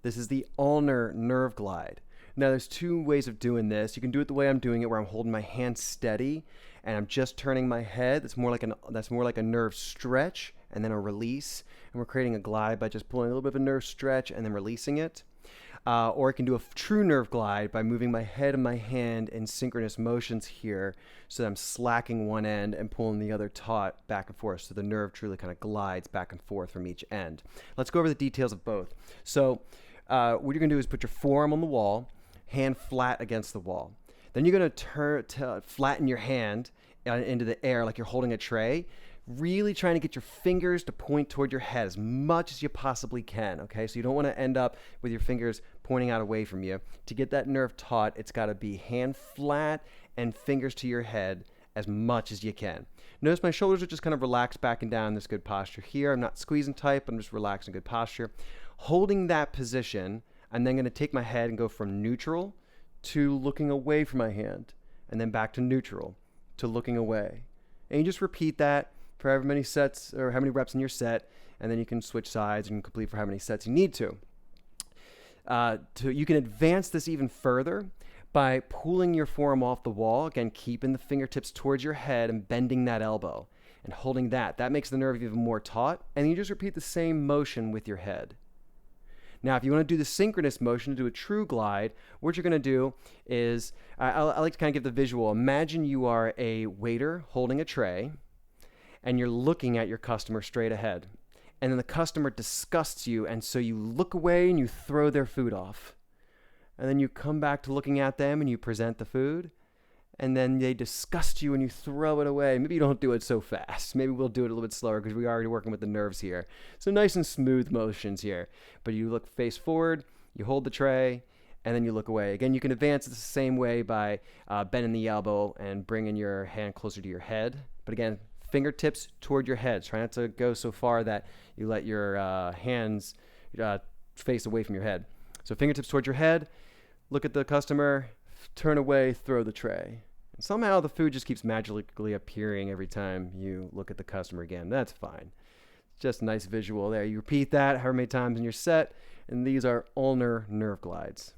This is the ulnar nerve glide. Now there's two ways of doing this. You can do it the way I'm doing it, where I'm holding my hand steady and I'm just turning my head. That's more like a nerve stretch and then a release. And we're creating a glide by just pulling a little bit of a nerve stretch and then releasing it. Or I can do a true nerve glide by moving my head and my hand in synchronous motions here, so that I'm slacking one end and pulling the other taut back and forth, so the nerve truly kind of glides back and forth from each end. Let's go over the details of both. So what you're going to do is put your forearm on the wall, hand flat against the wall. Then you're going to flatten your hand into the air like you're holding a tray, really trying to get your fingers to point toward your head as much as you possibly can, okay? So you don't want to end up with your fingers pointing out away from you. To get that nerve taut, it's got to be hand flat and fingers to your head as much as you can. Notice my shoulders are just kind of relaxed back and down in this good posture here. I'm not squeezing tight, but I'm just relaxing, good posture. Holding that position, I'm then going to take my head and go from neutral to looking away from my hand, and then back to neutral to looking away. And you just repeat that for however many sets or how many reps in your set, and then you can switch sides and complete for how many sets you need to. You can advance this even further by pulling your forearm off the wall, again keeping the fingertips towards your head and bending that elbow and holding that. That makes the nerve even more taut, and you just repeat the same motion with your head. Now, if you want to do the synchronous motion, to do a true glide, what you're going to do is, I like to kind of give the visual. Imagine you are a waiter holding a tray, and you're looking at your customer straight ahead. And then the customer disgusts you, and so you look away and you throw their food off. And then you come back to looking at them and you present the food, and then they disgust you and you throw it away. Maybe you don't do it so fast. Maybe we'll do it a little bit slower because we're already working with the nerves here. So nice and smooth motions here. But you look face forward, you hold the tray, and then you look away. Again, you can advance it the same way by bending the elbow and bringing your hand closer to your head. But again, fingertips toward your head. Try not to go so far that you let your hands face away from your head. So fingertips toward your head, look at the customer, turn away, throw the tray. And somehow the food just keeps magically appearing every time you look at the customer again. That's fine. Just a nice visual there. You repeat that however many times in your set, and these are ulnar nerve glides.